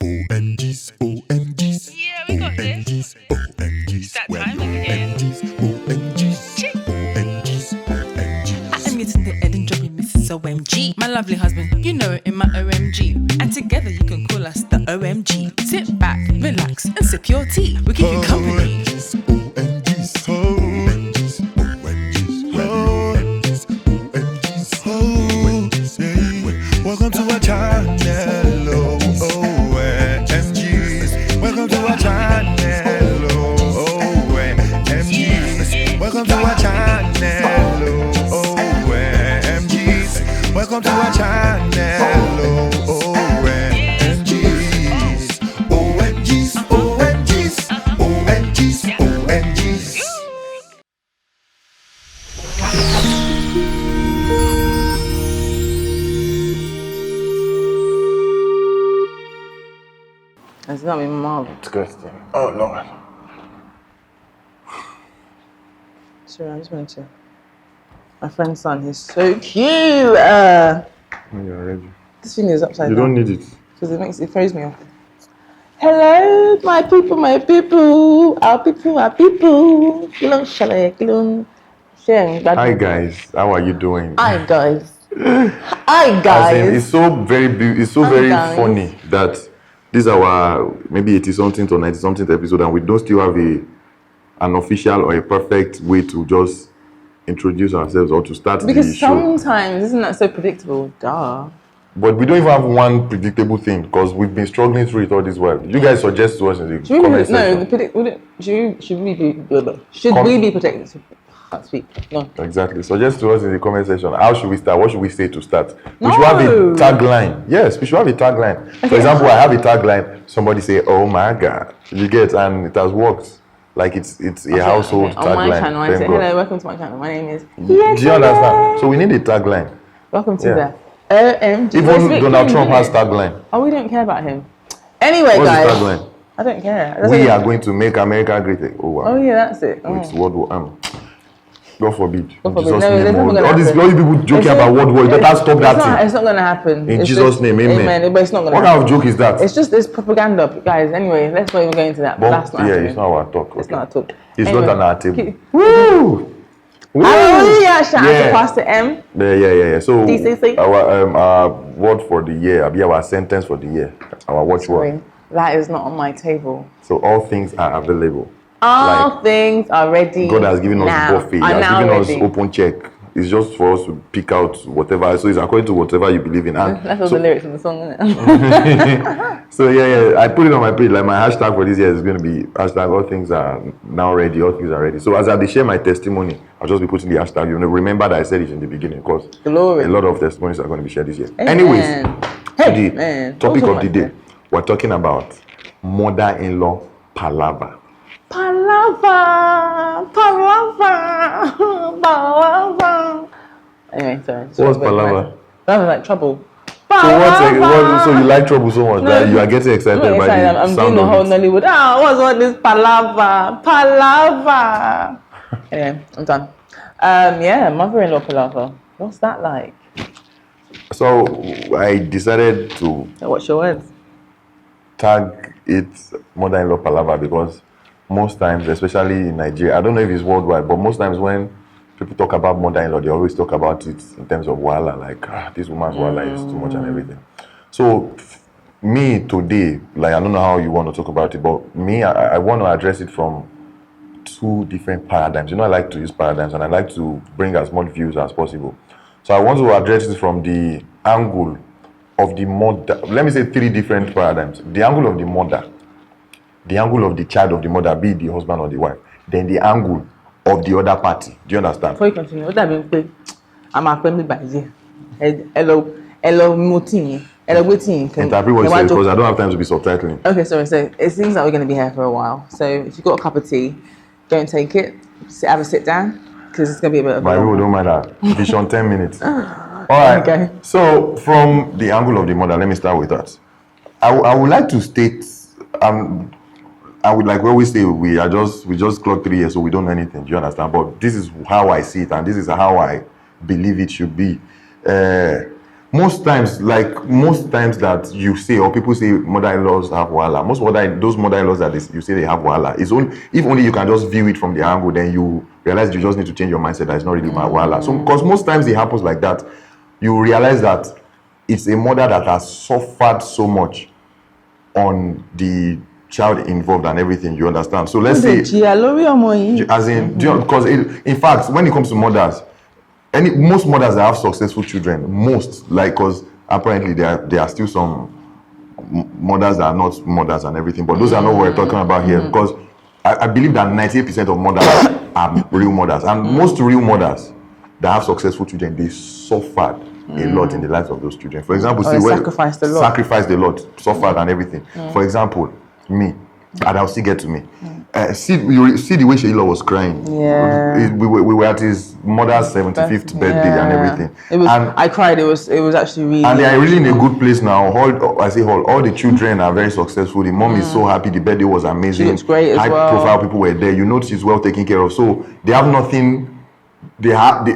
OMGs, OMGs, Yeah, we got this. OMGs, That well, time again. OMGs, OMGs. I'm getting the Ed and Johnny Mrs. OMG. My lovely husband, you know, in my OMG. And together you can call us the OMG. Sit back, relax, and sip your tea. We keep you company. OMGs, OMGs, OMGs, OMGs, well, OMGs, OMGs, OMGs. Welcome to our channel, OMGs. Welcome to our channel, OMGs. Welcome to our channel, OMGs. Welcome to our channel, OMGs. OMGs, OMGs, OMGs, OMGs. It's not my mom. Disgusting. Oh Lord. Sorry, I just wanted to. My friend's son, he's so cute. You're ready. This thing is upside You down. don't need it. Because it throws me off. Hello, my people, our people. Kilon shale, kilon share. Hi guys, how are you doing? Hi guys. Hi As in, guys. it's so very Hi, very guys. funny that this is our maybe 80 something to 90 something episode, and we don't still have an official or a perfect way to just introduce ourselves or to start the Because show. sometimes isn't that so predictable? Duh. But we don't even have one predictable thing because we've been struggling through it all this while. You guys suggest to us in the Should we comment be, no, section. the predict. Should we be? Should Com- we be protected? Can't speak. No. Exactly. Suggest to us in the comment section. How should we start? What should we say to start? We No. should have a tagline. Yes, we should have a tagline. For Okay. example, I have a tagline. Somebody say, "Oh my God," you get, and it has worked. Like it's a household Okay. tagline. On my channel, I Thank say, God. hello, welcome to my channel. My name is. Do you understand? So we need a tagline. Welcome to Yeah. the OMG. Even Donald Trump has tagline. Oh, we don't care about him. Anyway, What's guys. his tagline? I don't care. That's We what- are going to make America great. Oh wow. Oh yeah, that's it. It's World War. God forbid. God In forbid. Jesus' No, name. there's nothing gonna All these happen. people joking It's about not- World War. You better stop that thing. It's not going to happen. In It's Jesus' just- name, amen. But it's not going to What happen. kind of joke is that? It's just this propaganda, guys. Anyway, let's not even go into that. But that's not yeah, happening. it's not our talk. It's okay. not a talk. It's Anyway. not an our table. Keep- Woo! Woo! Hallelujah! Shout out Yeah. to Pastor M. Yeah. So DCC. our word for the year, our sentence for the year, our watchword. Sorry, that is not on my table. So all things are available. All things are ready. God has given us now. buffet. He I'm has now given ready. us open check. It's just for us to pick out whatever. So it's according to whatever you believe in. And That's all so, the lyrics of the song, isn't it? So yeah, I put it on my page. Like my hashtag for this year is going to be hashtag all things are now ready. All things are ready. So as I share my testimony, I'll just be putting the hashtag. You know, remember that I said it in the beginning because Glory. a lot of testimonies are going to be shared this year. Amen. Anyways, Hey, the man. topic Don't of the talk day, like we're talking about mother-in-law palabra. Palabra. Anyway, sorry. What's palabra? That was like trouble. So so you like trouble so much that you are getting excited I'm by not excited. the I'm sound doing the of whole it. Nollywood. What's all this palava? Anyway, I'm done. Yeah, mother-in-law palava. What's that like? So I decided to What's your words? tag it mother-in-law palava because most times, especially in Nigeria, I don't know if it's worldwide, but most times when people talk about mother-in-law, they always talk about it in terms of wahala, like this woman's wahala is too much and everything. So me today, like I don't know how you want to talk about it, but me, I want to address it from two different paradigms. You know, I like to use paradigms and I like to bring as much views as possible. So I want to address it from the angle of the mother. Let me say three different paradigms. The angle of the mother, the angle of the child of the mother, be it the husband or the wife, then the angle of the other party. Do you understand? Before you continue, what that mean? I'm a family by here. Hello, moting. Hello, waiting. Interpret what you say because I don't have time to be subtitling. Okay, sorry. So it seems like we're going to be here for a while. So if you've got a cup of tea, don't take it. Have a sit down because it's going to be a bit of a My long people one. don't matter. Vision 10 minutes. All right. Okay. So from the angle of the mother, let me start with that. I would like to state, I would like we always say we just clocked 3 years, so we don't know anything. Do you understand? But this is how I see it, and this is how I believe it should be. most times that you say or people say mother-in-laws have wahala, those mother-in-laws that you say they have wahala, is only if only you can just view it from the angle, then you realize you just need to change your mindset that it's not really my wahala. So because most times it happens like that, you realize that it's a mother that has suffered so much on the child involved and everything, you understand? So let's say, as in, because in fact, when it comes to mothers, most mothers that have successful children, because apparently there are still some mothers that are not mothers and everything, but those are not what we're talking about here, because I believe that 98% of mothers are real mothers, and most real mothers that have successful children, they suffered a lot in the lives of those children. For example, sacrificed a lot, suffered and everything. For example, me, and I'll still get to me. See the way Sheila was crying. Yeah. We were at his mother's 75th birthday and everything. I cried. It was actually really. And they are really in a good place now. All the children are very successful. The mom is so happy. The birthday was amazing. She looks great as well. High profile people were there. You know she's well taken care of. So they have nothing.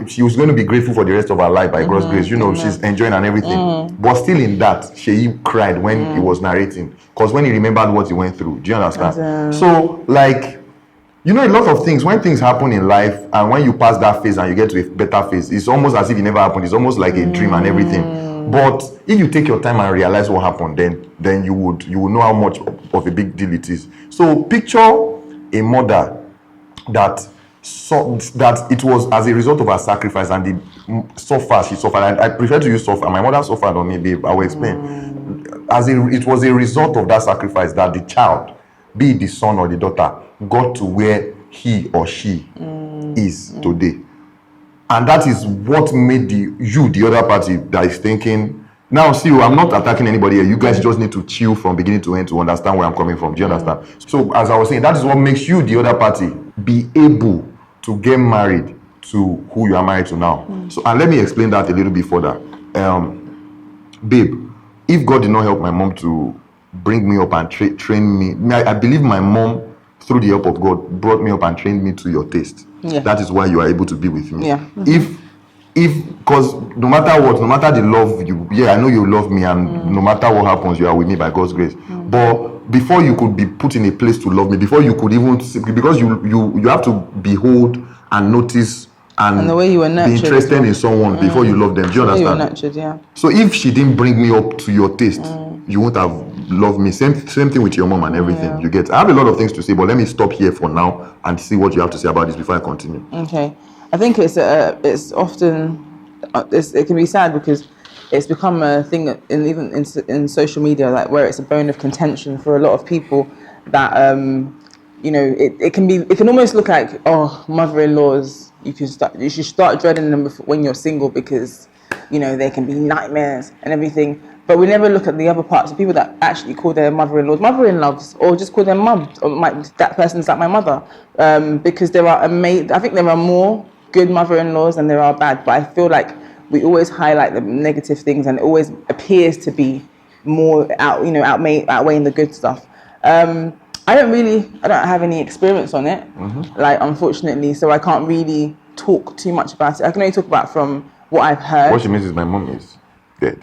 She was going to be grateful for the rest of her life by God's grace. You know, she's enjoying and everything. But still in that, she cried when he was narrating. Because when he remembered what he went through. Do you understand? So, like, you know, a lot of things, when things happen in life and when you pass that phase and you get to a better phase, it's almost as if it never happened. It's almost like a dream and everything. But if you take your time and realize what happened, then you would know how much of a big deal it is. So picture a mother that it was as a result of her sacrifice and she suffered. And I prefer to use suffer. My mother suffered on me, babe. I will explain. It was a result of that sacrifice that the child, be it the son or the daughter, got to where he or she is today. And that is what made the other party that is thinking. Now, see, I'm not attacking anybody here. You guys just need to chill from beginning to end to understand where I'm coming from. Do you understand? So, as I was saying, that is what makes you, the other party, be able to get married to who you are married to now. So, and let me explain that a little bit further. Babe, if God did not help my mom to bring me up and train me, I believe my mom, through the help of God, brought me up and trained me to your taste. Yeah. That is why you are able to be with me. Yeah. Because no matter what, no matter the love I know you love me, and no matter what happens, you are with me by God's grace. But before you could be put in a place to love me, before you could even, because you have to behold and notice and the way you were nurtured, be interested in someone before you love them. Do you understand? You were nurtured, yeah. So if she didn't bring me up to your taste, you won't have loved me. Same thing with your mom and everything. Yeah. You get. I have a lot of things to say, but let me stop here for now and see what you have to say about this before I continue. Okay. I think it's often it can be sad because it's become a thing even in social media, like where it's a bone of contention for a lot of people that it can almost look like, oh, mother-in-laws, you should start dreading them when you're single because they can be nightmares and everything. But we never look at the other parts of people that actually call their mother-in-laws mother-in-laws, or just call them mum, or that person's like my mother, because I think there are more good mother-in-laws than there are bad, but I feel like we always highlight the negative things and it always appears to be more outweighing the good stuff. I don't have any experience on it, like, unfortunately, so I can't really talk too much about it. I can only talk about from what I've heard. What she means is my mom is dead.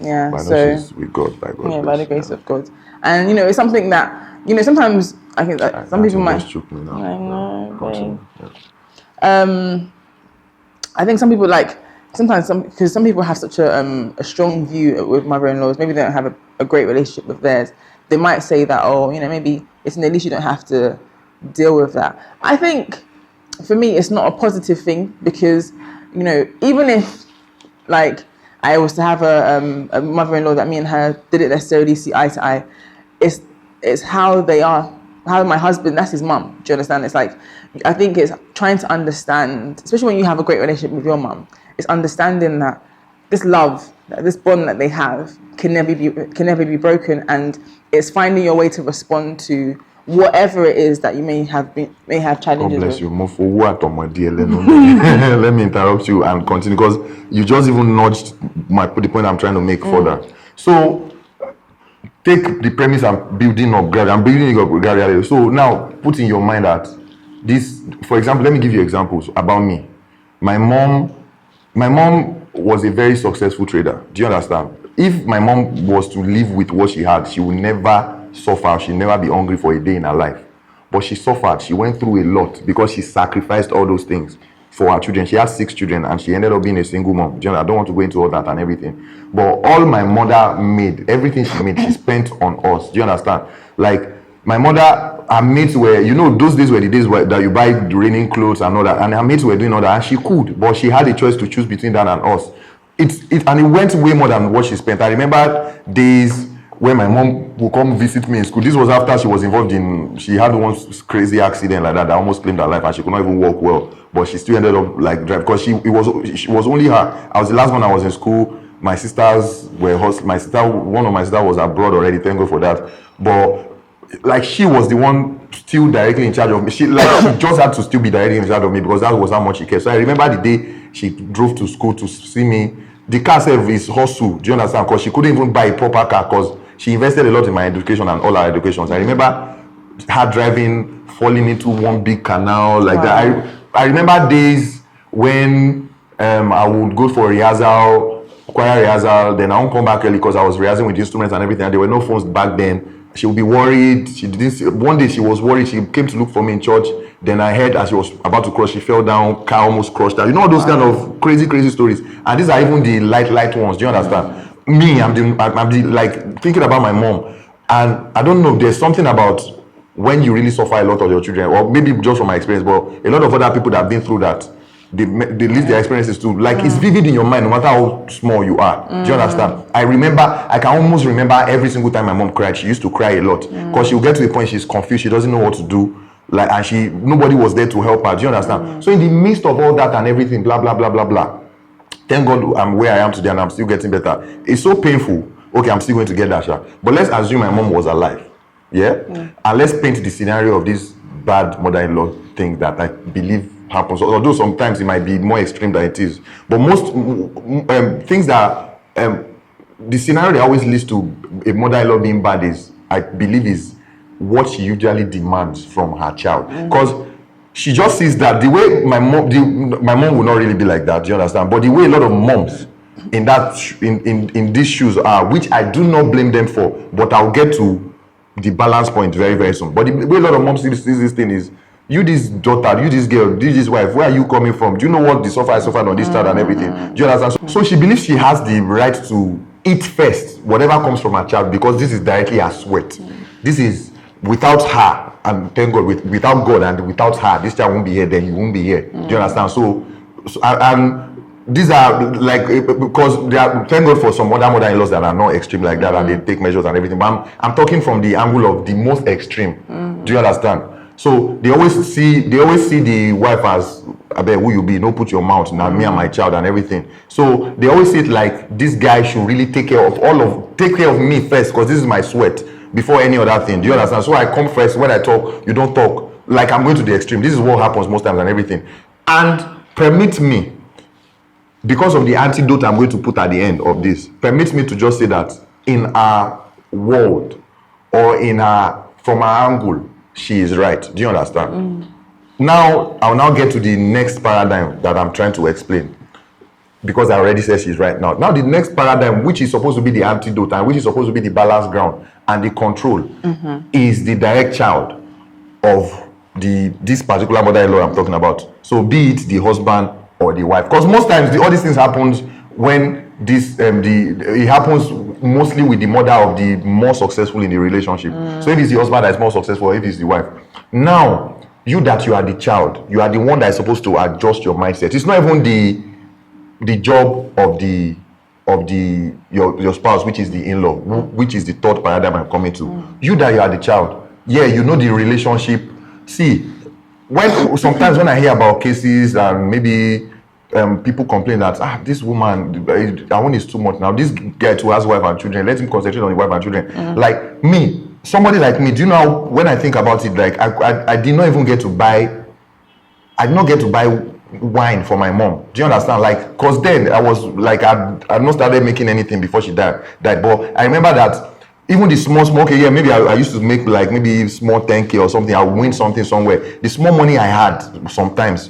Yeah, but I know she's with God, by God's grace. By the grace of God. And it's something that sometimes I think that some people might. I know. I think some people because some people have such a strong view with mother-in-laws. Maybe they don't have a great relationship with theirs. They might say that, maybe it's at least you don't have to deal with that. I think for me it's not a positive thing because even if I was to have a mother-in-law that me and her didn't necessarily see eye to eye, it's how they are. How my husband, that's his mum. Do you understand? It's like, I think it's trying to understand, especially when you have a great relationship with your mum, it's understanding that this love, this bond that they have can never be broken, and it's finding your way to respond to whatever it is that you may have challenges. God bless you. Let me interrupt you and continue because you just even nudged the point I'm trying to make further. So take the premise I'm building up gradually. So now put in your mind that this, for example, let me give you examples about me. My mom was a very successful trader. Do you understand? If my mom was to live with what she had, she would never suffer. She'd never be hungry for a day in her life. But she suffered. She went through a lot because she sacrificed all those things for her children. She had 6 children and she ended up being a single mom. Do you know, I don't want to go into all that and everything. But all my mother made, everything she made, she spent on us. Do you understand? Like, my mother, her mates were, you know, those days were the days that you buy the raining clothes and all that. And her mates were doing all that. And she could, but she had a choice to choose between that and us. And it went way more than what she spent. I remember days when my mom would come visit me in school. This was after she was involved in, she had one crazy accident like that almost claimed her life, and she could not even walk well. But she still ended up like drive because she was only her. I was the last one I was in school. My sisters were one of my sisters was abroad already. Thank God for that. But like she was the one still directly in charge of me. She just had to still be directly in charge of me because that was how much she cared. So I remember the day she drove to school to see me. The car service hustle. Do you understand? Because she couldn't even buy a proper car because she invested a lot in my education and all our educations. I remember her driving, falling into one big canal like that. I remember days when I would go for rehearsal, choir rehearsal, then I won't come back early because I was rehearsing with instruments and everything. And there were no phones back then. She would be worried. One day she was worried. She came to look for me in church. Then I heard as she was about to cross, she fell down, car almost crushed her. You know those kind of crazy stories. And these are even the light ones. Do you understand? Me, I'm like thinking about my mom. And I don't know, there's something about when you really suffer a lot of your children, or maybe just from my experience, but a lot of other people that have been through that, they list their experiences too. Like it's vivid in your mind, no matter how small you are. Do you understand? I can almost remember every single time my mom cried. She used to cry a lot because she will get to a point she's confused. She doesn't know what to do. Like, and nobody was there to help her. Do you understand? So in the midst of all that and everything, blah blah blah blah blah. Thank God I'm where I am today and I'm still getting better. It's so painful. Okay, I'm still going to get that shot. But let's assume my mom was alive. Yeah? And let's paint the scenario of this bad mother-in-law thing that I believe happens. Although sometimes it might be more extreme than it is. But most things that the scenario that always leads to a mother-in-law being bad is, I believe, is what she usually demands from her child. Because she just sees that the way my mom will not really be like that, do you understand? But the way a lot of moms in these shoes are, which I do not blame them for, but I'll get to the balance point very, very soon. But the way a lot of moms see this thing is, you this daughter, you this girl, this wife, where are you coming from? Do you know what the suffer I suffered on this child and everything? Do you understand? So she believes she has the right to eat first, whatever comes from her child, because this is directly her sweat. This is without her, and thank God, without God and without her, this child won't be here, then you won't be here. Do you understand? So these are like, because they are, thank God for some other mother-in-laws that are not extreme like that and they take measures and everything. But I'm talking from the angle of the most extreme. Do you understand? So they always see the wife as, I bet who you be, no put your mouth, now me and my child and everything. So they always see it like this guy should really take care of me first, because this is my sweat before any other thing. Do you understand? So I come first. When I talk, you don't talk. Like I'm going to the extreme. This is what happens most times and everything. And permit me, because of the antidote I'm going to put at the end of this, permit me to just say that in our world, or from our angle, she is right. Do you understand? Now, I'll now get to the next paradigm that I'm trying to explain, because I already said she's right now. Now, the next paradigm, which is supposed to be the antidote and which is supposed to be the balance ground and the control, is the direct child of this particular mother-in-law I'm talking about. So be it the husband or the wife, because most times all these things happens when it happens mostly with the mother of the more successful in the relationship. So if it's the husband that is more successful, or if it's the wife. Now, you are the child, you are the one that is supposed to adjust your mindset. It's not even the job of your spouse, which is the in-law, which is the third paradigm I'm coming to. You are the child. Yeah, you know the relationship. See, sometimes when I hear about cases and maybe people complain that this woman, that one is too much. Now this guy too has wife and children. Let him concentrate on the wife and children. Like me, somebody like me. Do you know when I think about it? Like I did not even get to buy. I did not get to buy wine for my mom. Do you understand? Like, cause then I was like, I not started making anything before she died. But I remember that even the small, okay, yeah, maybe I used to make like maybe small 10K or something. I win something somewhere. The small money I had sometimes,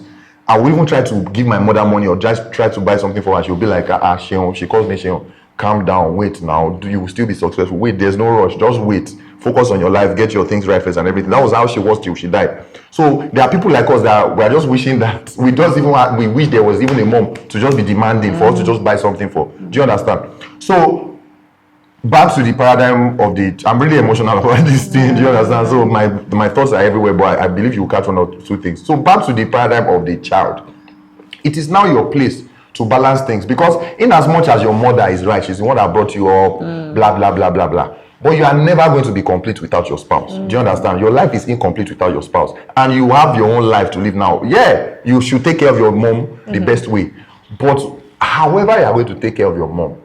I will even try to give my mother money or just try to buy something for her. She'll be like, Sheon. She calls me Sheon. Calm down, wait now. You will still be successful. Wait, there's no rush. Just wait. Focus on your life, get your things right first and everything. That was how she was till she died. So there are people like us that we are just wishing that we wish there was even a mom to just be demanding for us to just buy something for. Do you understand? So back to the paradigm of I'm really emotional about this thing. Do you understand? So my thoughts are everywhere, but I believe you will catch one or two things. So back to the paradigm of the child. It is now your place to balance things, because in as much as your mother is right, she's the one that brought you up, blah blah blah blah blah, but you are never going to be complete without your spouse. Do you understand? Your life is incomplete without your spouse, and you have your own life to live now. Yeah, you should take care of your mom the best way, but however you are going to take care of your mom,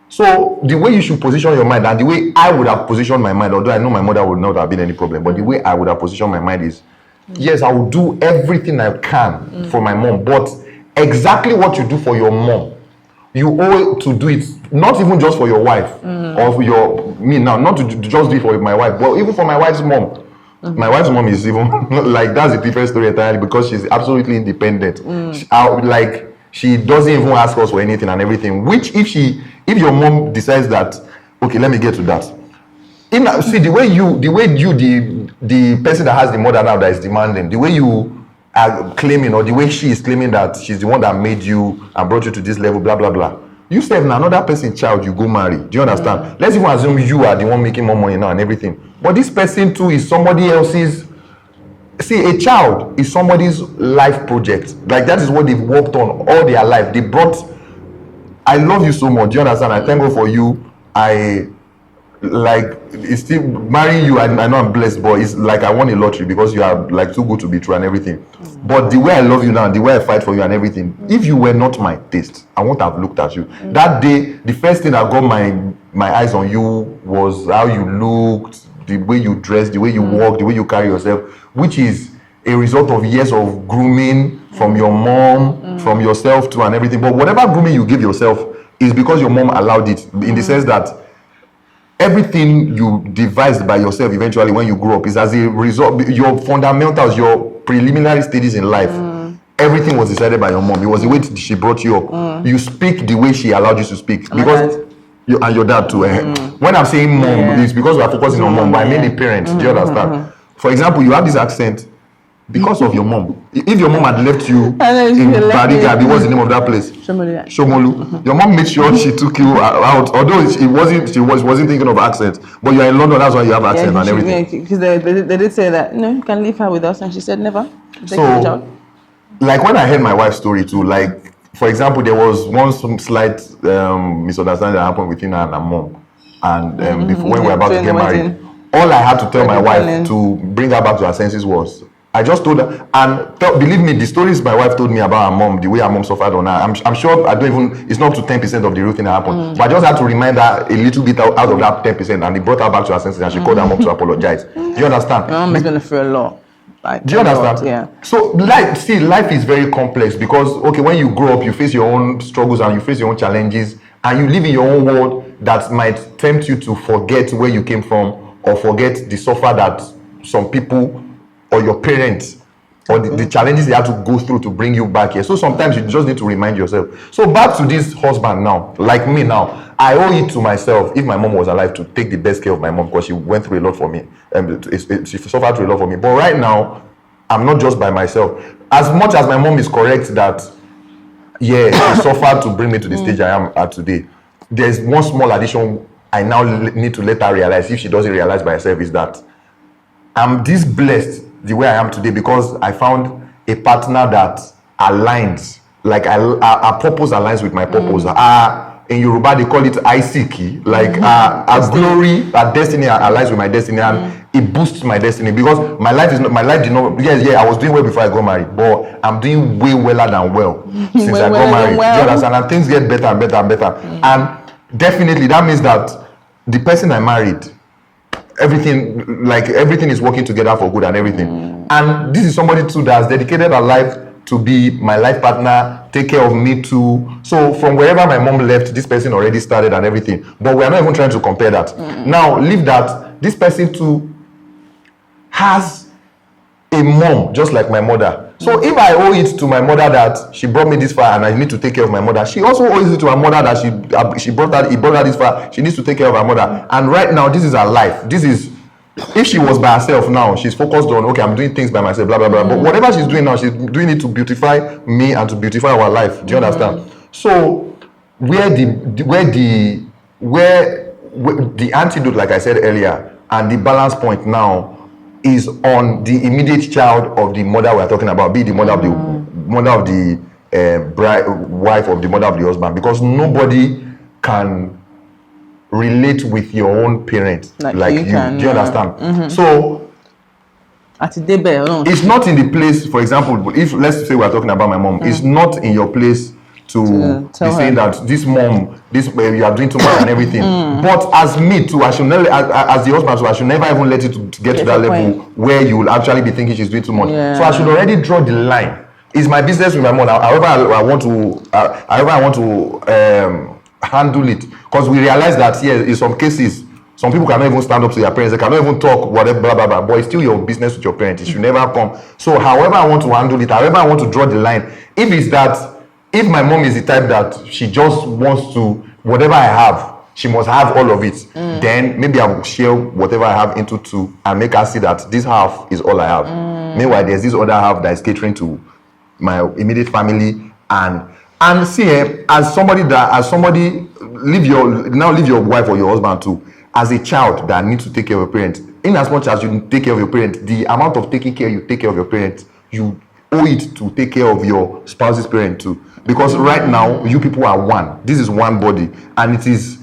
so the way you should position your mind, and the way I would have positioned my mind, although I know my mother would not have been any problem, but the way I would have positioned my mind is, yes, I will do everything I can for my mom, but exactly what you do for your mom, you owe to do it, not even just for your wife or for me now, not to just do it for my wife, but even for my wife's mom. My wife's mom is even like, that's a different story entirely, because she's absolutely independent. She doesn't even ask us for anything and everything, which if your mom decides that, okay, let me get to that. See, the way you, the person that has the mother now that is demanding, the way you are claiming, or the way she is claiming that she's the one that made you and brought you to this level, blah, blah, blah. You say, now another person's child, you go marry. Do you understand? Let's even assume you are the one making more money now and everything. But this person too is somebody else's. See, a child is somebody's life project. Like, that is what they've worked on all their life. They brought, I love you so much. Do you understand? I thank God for you. It's still marrying you. I know I'm blessed, but it's like I won a lottery, because you are like too good to be true and everything. But the way I love you now, the way I fight for you and everything, if you were not my taste, I won't have looked at you. That day, the first thing that got my eyes on you was how you looked, the way you dressed, the way you walk, the way you carry yourself, which is a result of years of grooming from your mom, from yourself too and everything. But whatever grooming you give yourself is because your mom allowed it, in the sense that everything you devised by yourself eventually when you grow up is as a result, your fundamentals, your preliminary stages in life, everything was decided by your mom. It was the way she brought you up. You speak the way she allowed you to speak. Because and your dad too. When I'm saying mom, it's because we are focusing on mom, but I mean the parents. Do you understand? For example, you have this accent because of your mom. If your mom had left you in Barigabi, what's the name of that place? Shomolu. Your mom made sure she took you out, although she wasn't thinking of accent. But you're in London, that's why you have accent and everything. Because they did say that, no, you can leave her with us, and she said never. So, like, when I heard my wife's story too, like, for example, there was one slight misunderstanding that happened between her and her mom, and before, when we were about to get married, all I had to tell my wife to bring her back to her senses was, I just told her, and believe me, the stories my wife told me about her mom, the way her mom suffered on her, I'm sure it's not to 10% of the real thing that happened, but I just had to remind her a little bit out of that 10%, and it brought her back to her senses, and she called her mom to apologize. Do you understand? My mom has been through a lot. Do you understand? Yeah. So, life is very complex, because, okay, when you grow up, you face your own struggles and you face your own challenges, and you live in your own world that might tempt you to forget where you came from, or forget the suffer that some people or your parents or the challenges they had to go through to bring you back here. So sometimes you just need to remind yourself. So back to this husband now, like me now, I owe it to myself, if my mom was alive, to take the best care of my mom, because she went through a lot for me. She suffered through a lot for me. But right now, I'm not just by myself. As much as my mom is correct that, yeah, she suffered to bring me to the stage I am at today, there's one small addition I now need to let her realize, if she doesn't realize by herself, is that I'm this blessed the way I am today because I found a partner that aligns, like our purpose aligns with my purpose. In Yoruba they call it Isiki, like our glory, our destiny aligns with my destiny, and it boosts my destiny, because my life did not, I was doing well before I got married, but I'm doing way weller than well since I got married. Do you understand? And things get better and better and better. And definitely that means that the person I married, everything is working together for good and everything. And this is somebody too that has dedicated her life to be my life partner, take care of me too. So from wherever my mom left, this person already started and everything. But we are not even trying to compare that. Now, leave that. This person too has a mom, just like my mother, So if I owe it to my mother that she brought me this far and I need to take care of my mother, she also owes it to her mother that he brought her this far. She needs to take care of her mother. And right now, this is her life. This is, if she was by herself now, she's focused on, okay, I'm doing things by myself, blah, blah, blah. But whatever she's doing now, she's doing it to beautify me and to beautify our life. Do you understand? So where the antidote, like I said earlier, and the balance point now is on the immediate child of the mother we're talking about, be the mother of the wife of the mother of the husband, because nobody can relate with your own parents like you. Can, do you understand? So it's not in the place, for example, if let's say we're talking about my mom, it's not in your place to be saying that this mom, you are doing too much and everything. But as me too, I should never, as the husband too, I should never even let it to get to that level where you will actually be thinking she's doing too much. So I should already draw the line. It's my business with my mom. However I want to handle it, because we realize that in some cases, some people cannot even stand up to their parents. They cannot even talk, whatever, blah, blah, blah. But it's still your business with your parents. It should never come. So however I want to handle it, however I want to draw the line, if my mom is the type that she just wants to, whatever I have, she must have all of it, then maybe I will share whatever I have into two and make her see that this half is all I have. Meanwhile, there's this other half that is catering to my immediate family. And see, as somebody, leave your wife or your husband too, as a child that needs to take care of your parents. In as much as you take care of your parents, the amount of taking care you take care of your parents, you owe it to take care of your spouse's parent too. Because right now, you people are one. This is one body. And it is,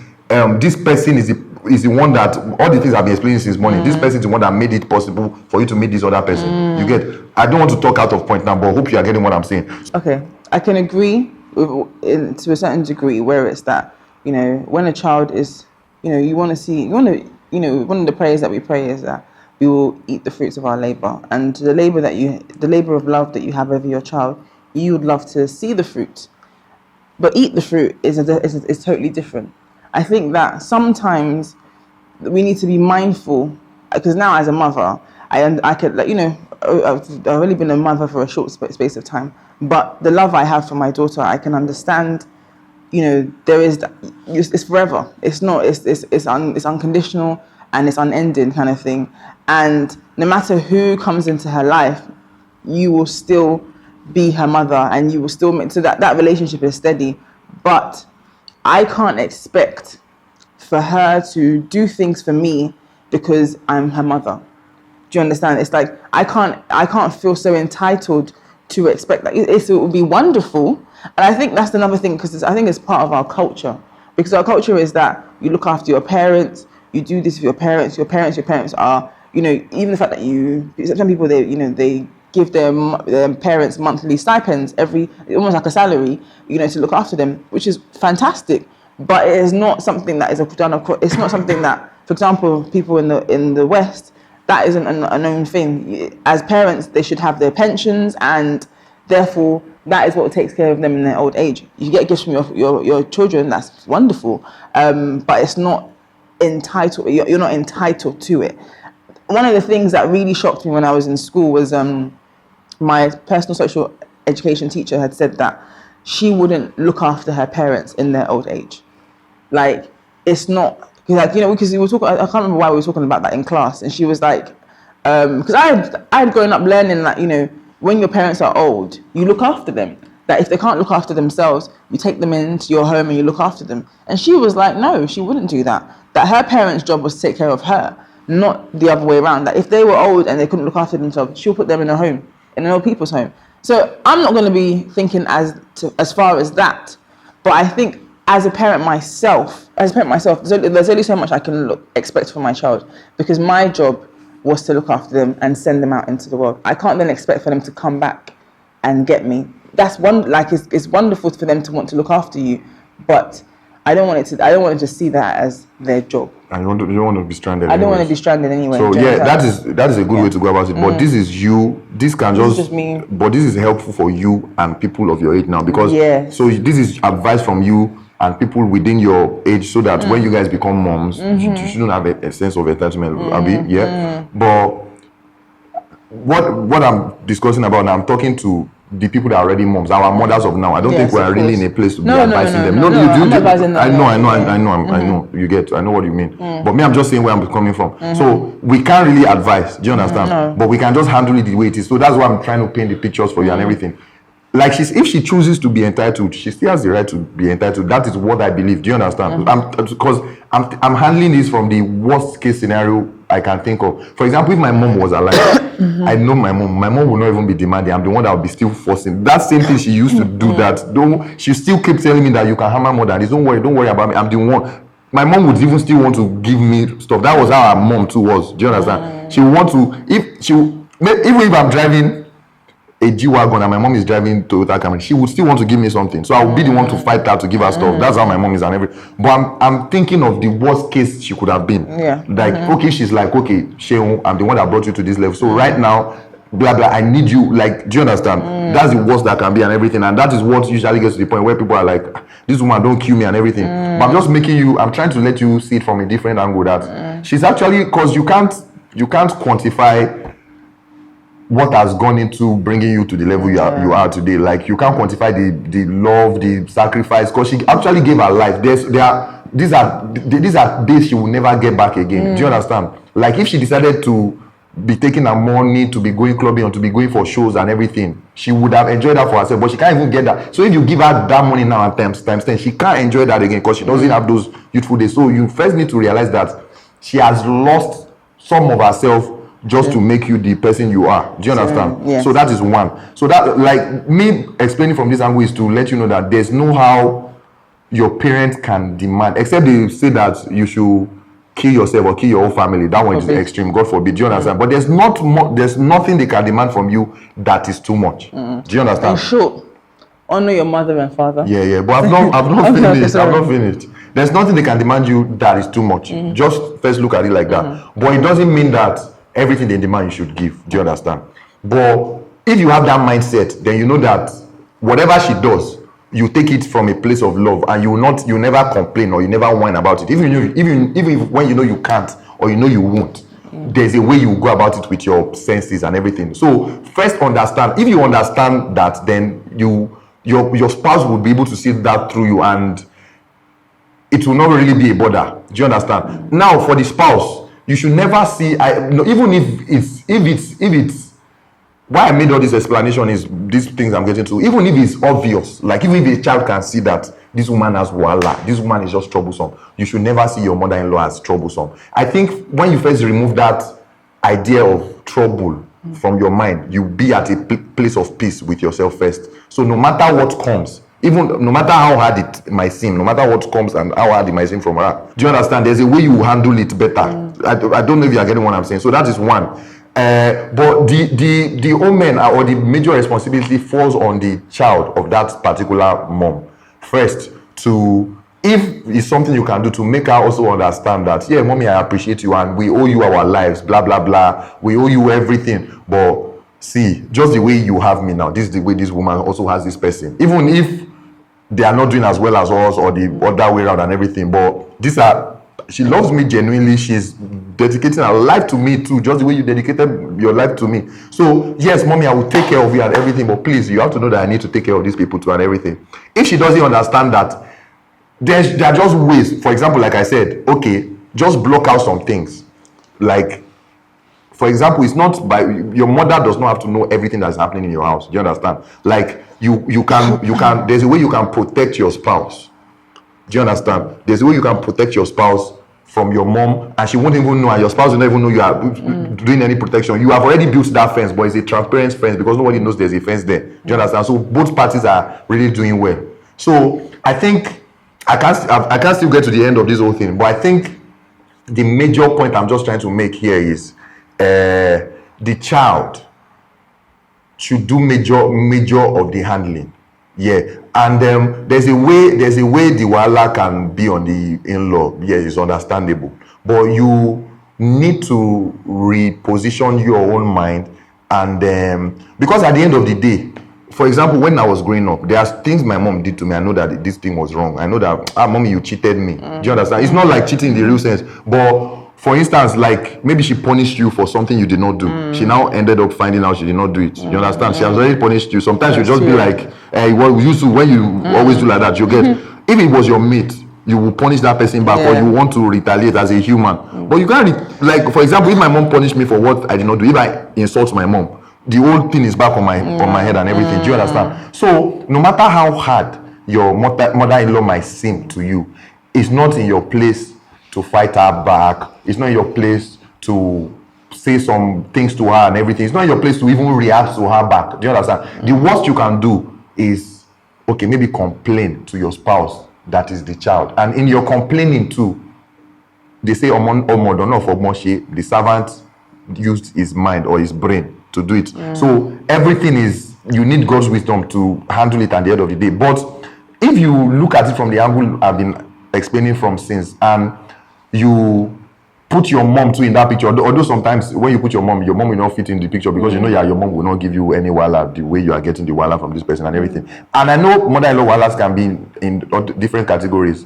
this person is the one that, all the things I've been explaining since morning, this person is the one that made it possible for you to meet this other person. You get, I don't want to talk out of point now, but I hope you are getting what I'm saying. Okay, I can agree to a certain degree where it's that, when a child is, one of the prayers that we pray is that we will eat the fruits of our labor, and the labor of love that you have over your child, you would love to see the fruit, but eat the fruit is totally different. I think that sometimes we need to be mindful, because now as a mother, I could, I've only been a mother for a short space of time, but the love I have for my daughter, I can understand. There is, it's forever. It's not. It's unconditional and it's unending kind of thing. And no matter who comes into her life, you will still be her mother, and you will still make so that relationship is steady. But I can't expect for her to do things for me because I'm her mother. Do you understand? It's like I can't feel so entitled to expect that. It would be wonderful, and I think that's another thing, because I think it's part of our culture. Because our culture is that you look after your parents, you do this with your parents. Your parents are, even the fact that some people they give their parents monthly stipends almost like a salary, to look after them, which is fantastic. But it is not something that is done. It's not something that, for example, people in the West, that isn't a known thing. As parents, they should have their pensions, and therefore that is what takes care of them in their old age. You get gifts from your children, that's wonderful, but it's not entitled. You're not entitled to it. One of the things that really shocked me when I was in school was my personal social education teacher had said that she wouldn't look after her parents in their old age. Like, it's not, because we were talking, I can't remember why we were talking about that in class, and she was like, because I had grown up learning that, when your parents are old, you look after them. That if they can't look after themselves, you take them into your home and you look after them. And she was like, no, she wouldn't do that. That her parents' job was to take care of her, not the other way around. That if they were old and they couldn't look after themselves, she'll put them in a home, in an old people's home. So I'm not going to be thinking as far as that. But I think as a parent myself, there's only so much I can expect from my child, because my job was to look after them and send them out into the world. I can't then expect for them to come back and get me. That's it's wonderful for them to want to look after you, but I don't want them to see that as their job. And you don't want to be stranded. I don't want to be stranded anyway. So that is a good way to go about it. But this is you. This is just me. But this is helpful for you and people of your age now, because so this is advice from you and people within your age, so that when you guys become moms, you shouldn't have a sense of entitlement. But what I'm discussing about now, I'm talking to the people that are already moms, our mothers of now. I don't think Yes, we're of really course. in a place to be No, advising them. no, I'm not advising that, I know, no. I know. You get. I know what you mean. But me, I'm just saying where I'm coming from. So we can't really advise. Do you understand? No. But we can just handle it the way it is. So that's why I'm trying to paint the pictures for you and everything. Like if she chooses to be entitled, she still has the right to be entitled. That is what I believe. Do you understand? Because I'm handling this from the worst case scenario I can think of. For example, if my mom was alive, I know my mom will not even be demanding. I'm the one that will be still forcing. That same thing she used to do that. She still keeps telling me that you can hammer more than this. Don't worry about me. I'm the one. My mom would even still want to give me stuff. That was how our mom too was. Do you understand? She would want to, even if I'm driving a G-Wagon and my mom is driving Toyota Camry, she would still want to give me something. So I would be the one to fight her to give her stuff. That's how my mom is and everything. But I'm thinking of the worst case she could have been. Yeah. Like, okay, she's like, okay, Shehu, I'm the one that brought you to this level. So right now, blah, blah, I need you. Like, do you understand? That's the worst that can be and everything. And that is what usually gets to the point where people are like, this woman, don't kill me and everything. But I'm just I'm trying to let you see it from a different angle that she's actually, because you can't quantify what has gone into bringing you to the level you are today. Like, you can't quantify the love, the sacrifice, because she actually gave her life. These are days she will never get back again. Do you understand? Like, if she decided to be taking her money to be going clubbing or to be going for shows and everything, she would have enjoyed that for herself, but she can't even get that. So if you give her that money now and times 10, she can't enjoy that again because she doesn't have those youthful days. So you first need to realize that she has lost some of herself just to make you the person you are. Do you understand? Yes. So that is one. So that, like, me explaining from this angle is to let you know that there's no how your parents can demand, except they say that you should kill yourself or kill your whole family. That one is extreme, God forbid. Do you understand? But there's nothing they can demand from you that is too much. Do you understand? In short, honor your mother and father. Yeah. But I've not finished. I've not finished. There's nothing they can demand you that is too much. Just first look at it like that. But it doesn't mean that everything they demand you should give. Do you understand? But if you have that mindset, then you know that whatever she does, you take it from a place of love, and you never complain or you never whine about it. Even when you know you can't or you know you won't, there's a way you go about it with your senses and everything. So first understand. If you understand that, then your spouse will be able to see that through you, and it will not really be a bother. Do you understand? Now, for the spouse, you should never see. Even if it's why I made all this explanation is these things I'm getting to. Even if it's obvious, like even if a child can see that this woman has wahala, this woman is just troublesome, you should never see your mother-in-law as troublesome. I think when you first remove that idea of trouble from your mind, you be at a place of peace with yourself first. So no matter what comes, even no matter how hard it might seem, no matter what comes and how hard it might seem from her, do you understand? There's a way you handle it better. I don't know if you are getting what I'm saying. So that is one. But the omen or the major responsibility falls on the child of that particular mom. First, if it's something you can do to make her also understand that, yeah, mommy, I appreciate you and we owe you our lives, blah, blah, blah. We owe you everything. But see, just the way you have me now, this is the way this woman also has this person. Even if they are not doing as well as us or the other way around and everything, but she loves me genuinely. She's dedicating her life to me too, just the way you dedicated your life to me. So yes, mommy, I will take care of you and everything, but please, you have to know that I need to take care of these people too and everything. If she doesn't understand that, there are just ways. For example, like I said, okay, just block out some things. Like, for example, it's not by your mother does not have to know everything that's happening in your house. Do you understand? Like you can there's a way you can protect your spouse. Do you understand? There's a way you can protect your spouse from your mom, and she won't even know, and your spouse will not even know you are doing any protection. You have already built that fence, but it's a transparent fence because nobody knows there's a fence there. Do you understand? So both parties are really doing well. So I think I can't still get to the end of this whole thing, but I think the major point I'm just trying to make here is the child should do major of the handling. Yeah, and there's a way the wahala can be on the in-law. Yes, it's understandable, but you need to reposition your own mind, and because at the end of the day, for example, when I was growing up, there are things my mom did to me. I know that this thing was wrong. I know that mommy, you cheated me. Do you understand? It's not like cheating in the real sense, but for instance, like maybe she punished you for something you did not do. She now ended up finding out she did not do it. You understand? She has already punished you. Sometimes you just be like, hey, what you used to, when you always do like that, you get. If it was your mate, you will punish that person back, or you want to retaliate as a human. But you can't, like, for example, if my mom punished me for what I did not do, if I insult my mom, the whole thing is back on my head and everything. Do you understand? So no matter how hard your mother-in-law might seem to you, it's not in your place to fight her back. It's not your place to say some things to her and everything. It's not your place to even react to her back. Do you understand? The worst you can do is, okay, maybe complain to your spouse that is the child. And in your complaining too, they say, the servant used his mind or his brain to do it. So everything is, you need God's wisdom to handle it at the end of the day. But if you look at it from the angle I've been explaining from since, and you put your mom too in that picture, although sometimes when you put your mom will not fit in the picture, because you know your mom will not give you any wala the way you are getting the wala from this person and everything. And I know mother-in-law walas can be in different categories.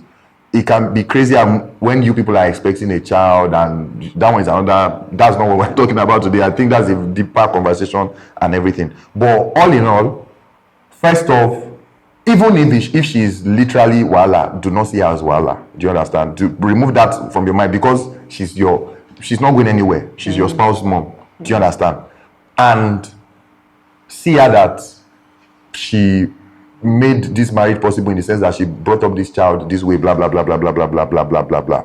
It can be crazy when you people are expecting a child, and that one is another. That's not what we're talking about today. I think that's a deeper conversation and everything. But all in all, first off, even if she is literally wala, do not see her as wala. Do you understand? To remove that from your mind, because she's not going anywhere. She's your spouse's mom. Do you understand? And see her that she made this marriage possible in the sense that she brought up this child this way, blah blah blah blah blah blah blah blah blah blah blah.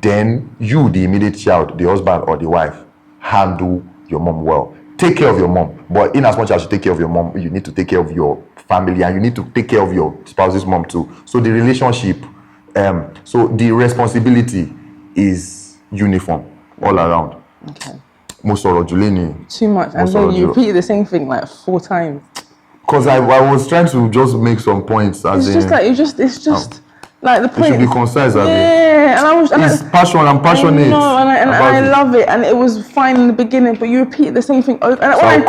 Then you, the immediate child, the husband or the wife, handle your mom well. Take care of your mom. But in as much as you take care of your mom, you need to take care of your family, and you need to take care of your spouse's mom too. So the relationship, so the responsibility is uniform all around. Okay. Too much. And then you repeat the same thing like 4 times. Because I was trying to just make some points. It's just like the point. It should be concise. It's passion. I'm passionate. No, and I love it. And it was fine in the beginning, but you repeat the same thing over. And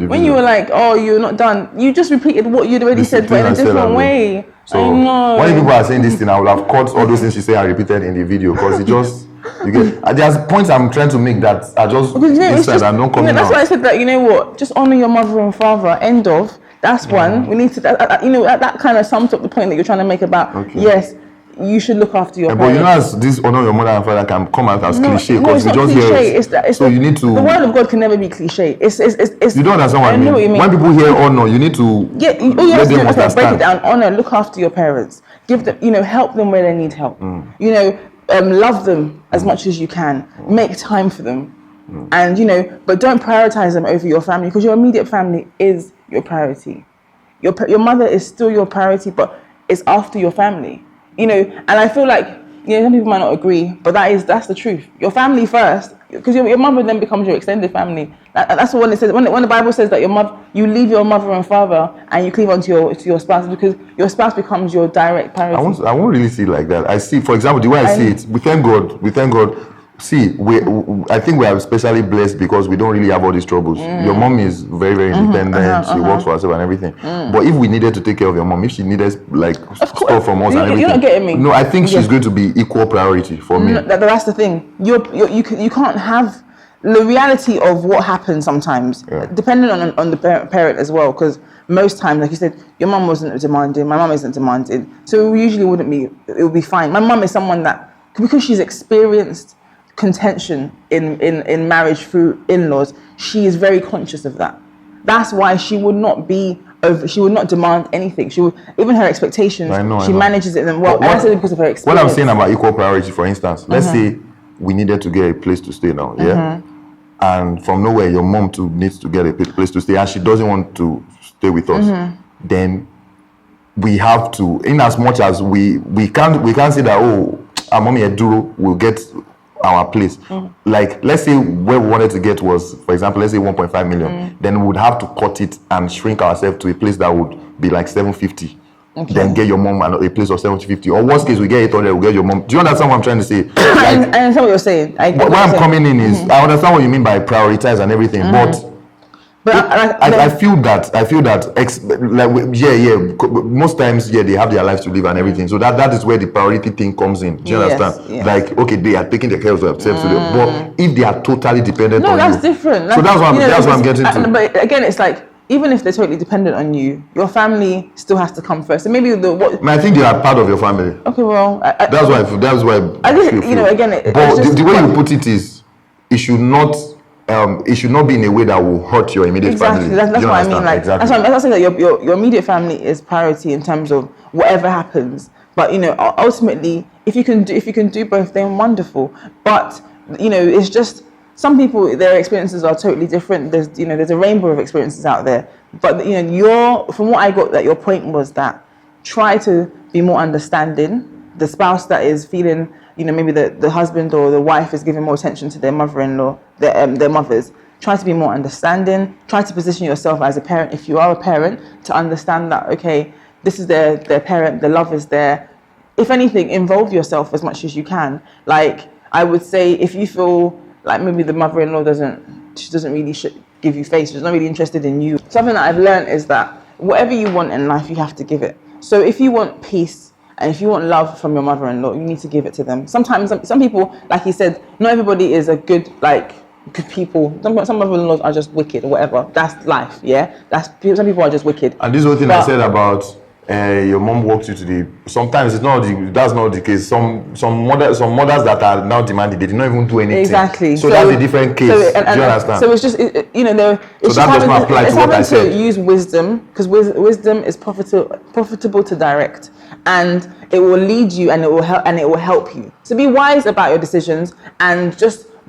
when you were like, oh, you're not done, you just repeated what you'd already said, but in a different way. So I know. When people are saying this thing, I would have caught all those things she said and repeated in the video, because it just. You get, there's points I'm trying to make that are just inside and not coming out. That's why I said that, you know what, just honor your mother and father, end of. That's one. We need to, that kind of sums up the point that you're trying to make about, yes, you should look after your parents. But you know, as this honor your mother and father can come out as cliche, because we just hear it. So you need to. The word of God can never be cliche. It's you don't understand what I mean. What you mean. When people hear honor, you need to let them understand. Break it down. Honor, look after your parents. Give them, help them where they need help. Love them as much as you can. Make time for them. And, but don't prioritize them over your family, because your immediate family is your priority. Your mother is still your priority, but it's after your family. And I feel like, some people might not agree, but that's the truth. Your family first, because your mother then becomes your extended family. That's what it says. When the Bible says that you leave your mother and father and you cleave onto your spouse, because your spouse becomes your direct priority. I won't really see it like that. I see, for example, the way I see it, we thank God. See, I think we are especially blessed because we don't really have all these troubles. Your mom is very, very independent. She works for herself and everything. But if we needed to take care of your mom, if she needed stuff from us and everything, you're not getting me. No, I think she's going to be equal priority for me. No, that's the thing. You can't have the reality of what happens sometimes, depending on the parent as well. Because most times, like you said, your mom wasn't demanding. My mom isn't demanding, so it usually wouldn't be. It would be fine. My mom is someone that, because she's experienced contention in marriage through in-laws, she is very conscious of that. That's why she would not demand anything. She would, even her expectations, she manages it well. And I said because of her experience. What I'm saying about equal priority, for instance, let's say we needed to get a place to stay now, and from nowhere your mom too needs to get a place to stay, and she doesn't want to stay with us, then we have to, in as much as we can't say that, our mommy Eduro will get our place. Like, let's say where we wanted to get was, for example, let's say 1.5 million. Then we would have to cut it and shrink ourselves to a place that would be like 750. Then get your mom a place of 750. Or worst case, we get 800, we get your mom. Do you understand what I'm trying to say? I understand what you're saying. Where I'm coming in is, I understand what you mean by prioritize and everything, but But I feel that most times they have their lives to live and everything, so that is where the priority thing comes in. Do you understand? Yes. Like, okay, they are taking care of themselves today, but if they are totally dependent on that's you, different. So that's what I'm getting to. But again, it's like, even if they're totally dependent on you, your family still has to come first. And maybe I think they are part of your family. Okay, well, That's why I guess, again, but the way you put it is, it should not be in a way that will hurt your immediate family. Exactly. That's what I mean. Like, exactly. That's why I'm saying that your immediate family is priority in terms of whatever happens. But ultimately, if you can do both, then wonderful. But it's just some people, their experiences are totally different. There's a rainbow of experiences out there. But from what I got, that your point was that try to be more understanding. The spouse that is feeling, maybe the husband or the wife is giving more attention to their mother-in-law, their mothers. Try to be more understanding. Try to position yourself as a parent, if you are a parent, to understand that, okay, this is their parent, the love is there. If anything, involve yourself as much as you can. Like, I would say, if you feel like maybe the mother-in-law doesn't really give you face, she's not really interested in you. Something that I've learned is that whatever you want in life, you have to give it. So if you want peace, and if you want love from your mother-in-law, you need to give it to them. Sometimes, some people, like he said, not everybody is a good people. Some mother-in-laws are just wicked or whatever. That's life, yeah? Some people are just wicked. And this whole thing I said about your mom walked you to the... Sometimes that's not the case. Some mothers that are now demanding, they did not even do anything. Exactly. So that's a different case. Do you understand? So it's just, that does not apply to what I said. It's having to use wisdom, because wisdom is profitable to direct. And it will lead you, and it will help you. So be wise about your decisions, and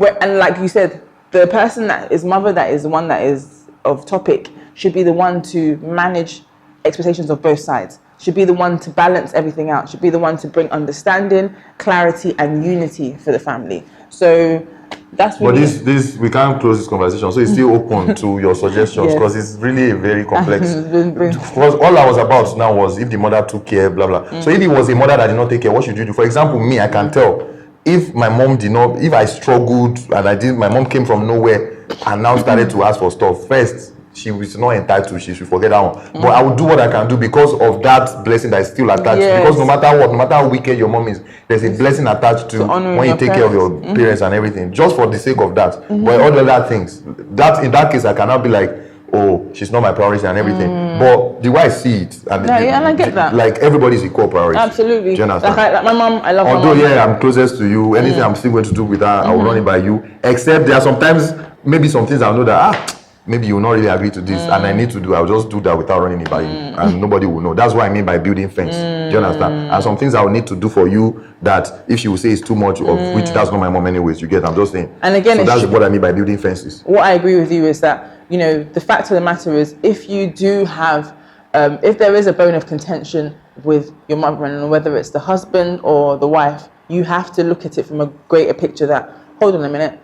like you said, the person that is mother, that is the one that is of topic, should be the one to manage expectations of both sides. Should be the one to balance everything out. Should be the one to bring understanding, clarity, and unity for the family. So that's really... But this we can't close this conversation, so it's still open to your suggestions, because it's really a very complex. Because all I was about now was if the mother took care, blah blah. So if it was a mother that did not take care, what should you do? For example, me, I can tell if my mom did not, if I struggled and my mom came from nowhere and now started to ask for stuff. First, she was not entitled, she should forget that one. But I will do what I can do because of that blessing that is still attached. Because no matter what, no matter how wicked your mom is, there's a blessing attached to when you take care of your parents and everything, just for the sake of that. But all the other things, in that case, I cannot be like, oh, she's not my priority and everything. But the way I see it, and I get that. Like, everybody's equal priority. Absolutely. Do you understand? Like my mom, I love my mom. Although, I'm closest to you, anything I'm still going to do with her, I will run it by you. Except there are sometimes, maybe some things I'll know that, maybe you will not really agree to this, and I need to do, I'll just do that without running it by you, and nobody will know. That's what I mean by building fence. Do you understand? And some things I will need to do for you that if she will say it's too much, of which that's not my mom anyways, you get, I'm just saying. And again, so that's what I mean by building fences. What I agree with you is that, the fact of the matter is, if you do have, if there is a bone of contention with your mother-in-law, whether it's the husband or the wife, you have to look at it from a greater picture that, hold on a minute,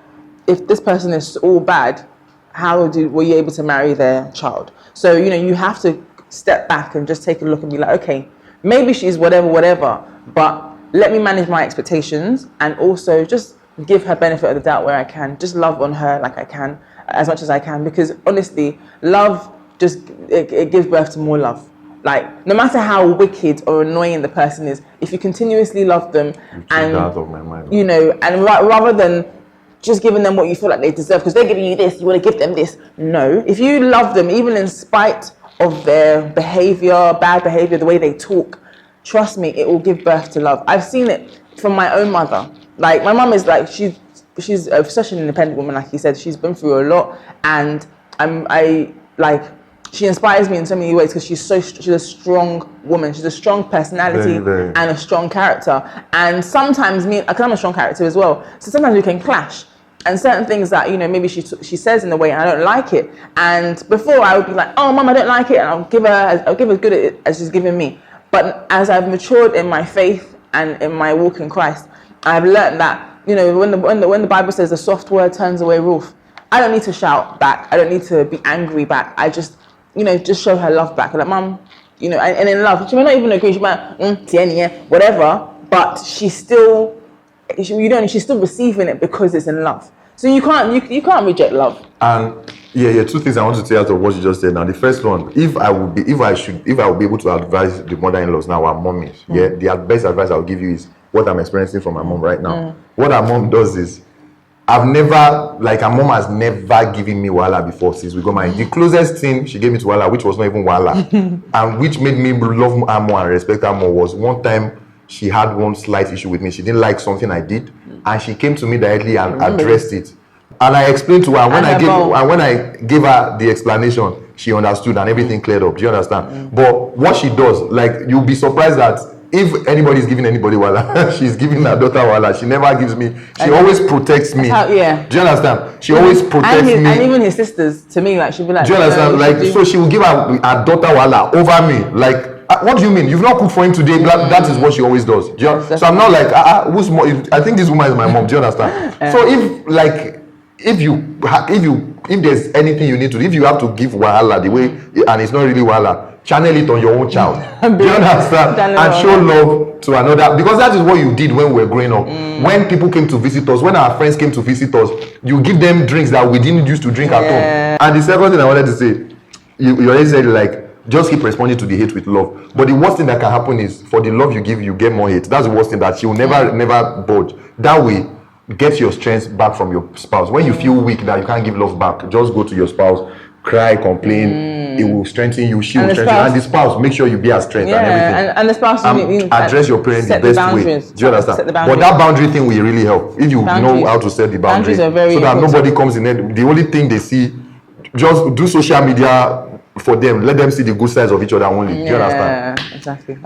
if this person is all bad, how were you able to marry their child? So, you have to step back and just take a look and be like, okay, maybe she's whatever, but let me manage my expectations and also just give her benefit of the doubt where I can. Just love on her like I can, as much as I can, because honestly, love it gives birth to more love. Like, no matter how wicked or annoying the person is, if you continuously love them and, out of my mind. And rather than just giving them what you feel like they deserve, because they're giving you this, you want to give them this. No, if you love them, even in spite of their bad behavior, the way they talk, trust me, it will give birth to love. I've seen it from my own mother. Like, my mum is like, she's such an independent woman, like you said. She's been through a lot, and she inspires me in so many ways, because she's a strong woman. She's a strong personality and a strong character. And sometimes because I'm a strong character as well, so sometimes we can clash. And certain things that, maybe she says in a way and I don't like it. And before I would be like, oh, Mum, I don't like it. And I'll give her as good as she's giving me. But as I've matured in my faith and in my walk in Christ, I've learned that, when the Bible says the soft word turns away wrath, I don't need to shout back. I don't need to be angry back. I just show her love back. Like, Mum, and in love, she may not even agree. She might, whatever, but she's still receiving it because it's in love. So you can't reject love. And Yeah. Two things I want to say out of what you just said. Now, the first one, if I would be able to advise the mother-in-laws now, our mommies, the best advice I'll give you is what I'm experiencing from my mom right now. What our mom does is, her mom has never given me wahala before since we got married. The closest thing she gave me to wahala, which was not even wahala, and which made me love her more and respect her more, was one time she had one slight issue with me. She didn't like something I did, and she came to me directly and addressed it. And I explained to her, and when I gave her the explanation, she understood and everything cleared up. Do you understand? But what she does, like, you'll be surprised that if anybody is giving anybody wala, she's giving her daughter wala. She never gives me. She always protects me. Do you understand? She always protects me. And even his sisters, to me, like, she'll be like, do you understand? So she will give her daughter wala over me. Like, what do you mean? You've not cooked for him today. That is what she always does. So I'm not like, who's more? I think this woman is my mom. Do you understand? So if there's anything you need to, if you have to give wahala the way, and it's not really wahala, channel it on your own child. Do you understand? And show love to another, because that is what you did when we were growing up. When people came to visit us, when our friends came to visit us, you give them drinks that we didn't used to drink at home. And the second thing I wanted to say, you already said, like, just keep responding to the hate with love. But the worst thing that can happen is, for the love you give, you get more hate. That's the worst thing, that she will never budge. That way, get your strength back from your spouse. When you feel weak that you can't give love back, just go to your spouse, cry, complain. It will strengthen you. She will strengthen you. And the spouse, make sure you be her strength and everything. And the spouse, address your parents the best way. Do you understand? But that boundary thing will really help if you know how to set the boundary, so that nobody comes in there. The only thing they see, just do social media for them. Let them see the good sides of each other only. Do you understand? Exactly.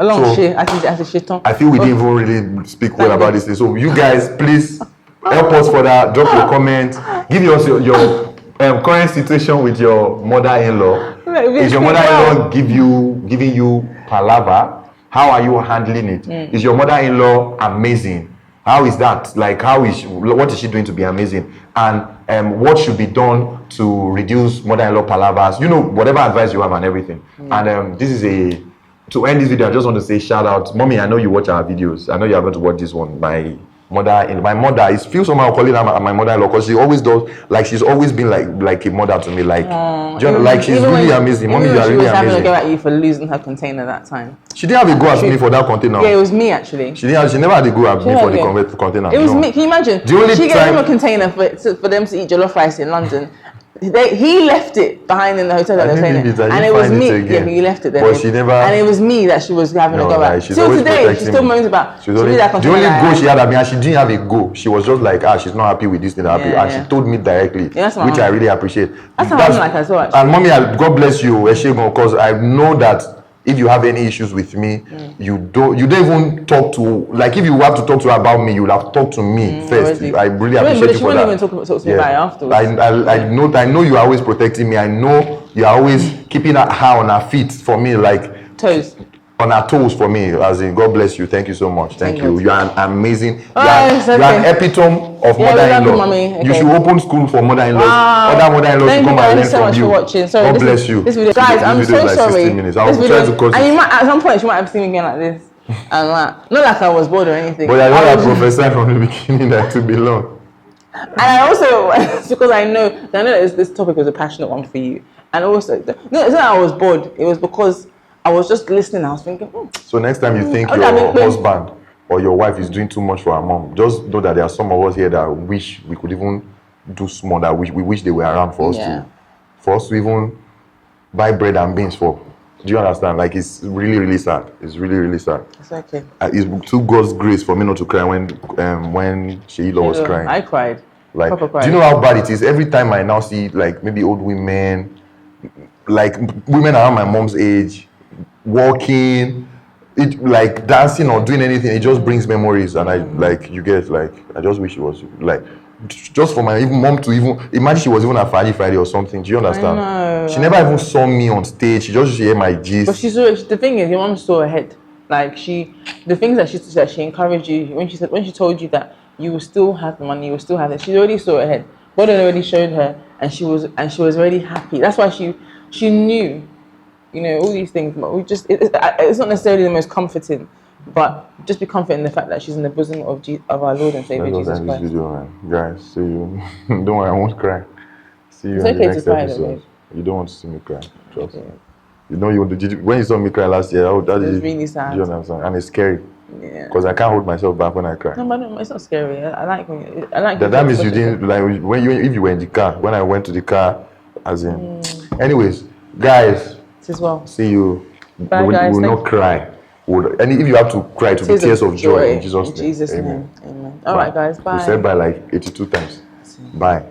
I feel we didn't even really speak well about this thing. So you guys, please help us for that. Drop your comment. Give us your current situation with your mother-in-law. Is your mother-in-law giving you palabra? How are you handling it? Is your mother-in-law amazing? How is that? Like, what is she doing to be amazing? And what should be done to reduce mother-in-law palabras? You know, whatever advice you have and everything. And to end this video, I just want to say shout out, Mommy. I know you watch our videos. I know you are going to watch this one. My mother, it feels somehow calling her my mother-in-law, because she always does, like, she's always been like a mother to me, like, she's really amazing. Mommy, you are really amazing. She was having a go at you for losing her container that time. She didn't have a go at me for that container. Yeah, it was me, actually. She never had a go at me for the container. It was me. Can you imagine? She gave him a container for them to eat jollof rice in London. He left it behind in the hotel that they were staying in, and it was me. Yeah, he left it there. But she never. And it was me that she was having a go at. Till today, she still moans about. The only go she had at me, and she didn't have a go. She was just like, she's not happy with this thing. And she told me directly, which I really appreciate. That's how I'm like as well. And Mommy, God bless you, Eshegun, because I know that if you have any issues with me, you don't even talk to, like, if you have to talk to her about me, you will have talked to me first. I really appreciate you for that. But she wouldn't even talk to me about it afterwards. I know you are always protecting me. I know you are always keeping her on her feet for me, like toes. On her toes for me, as in, God bless you. Thank you so much. Thank you. You are amazing. You are an epitome of mother-in-law. You should open school for mother-in-laws. Other mother-in-laws should come and learn so from much you. For watching. Sorry, God bless you. This video, guys, I'm so sorry. I'll try to cause and you might, at some point, you might have seen me again like this. And like, not like I was bored or anything. But I know I prophesied from the beginning that to belong. And I also, because I know that this topic was a passionate one for you. And also, no, it's not that I was bored. It was because I was just listening. I was thinking. So next time you think your husband or your wife is doing too much for her mom, just know that there are some of us here that wish we could even do small. That we wish they were around for us to even buy bread and beans for. Do you understand? Like, it's really, really sad. It's really, really sad. It's okay. It's to God's grace for me not to cry when Sheila was crying. I cried. Like, do you know how bad it is? Every time I now see, like, maybe old women, like women around my mom's age, walking, like dancing or doing anything, it just brings memories. And I just wish it was like, just for my mom to even imagine she was even at Friday or something. Do you understand? I know. She never even saw me on stage. She just hear my gist. But the thing is, your mom saw ahead. Like, the things that she encouraged you when she told you that you will still have the money, you will still have it. She already saw ahead. God had already showed her, and she was already happy. That's why she knew, all these things. But it's not necessarily the most comforting, but just be confident in the fact that she's in the bosom of our Lord and Savior Jesus Christ. This video, man. Guys, see you. Don't worry, I won't cry. See you It's in the okay to next cry, though, episode. babe. You don't want to see me cry. Trust me. Okay. You know, when you saw me cry last year, how did It was you, really sad. do you understand? And it's scary Yeah. because I can't hold myself back when I cry. No, but no, it's not scary. I like when I like. That means you didn't like when if you were in the car. When I went to the car, as in. Anyways, guys, As well. see you. Bye, we guys. will not cry. And if you have to cry, to be tears of joy in Jesus' name. Amen. All right, guys. Bye. We said bye like 82 times. Bye.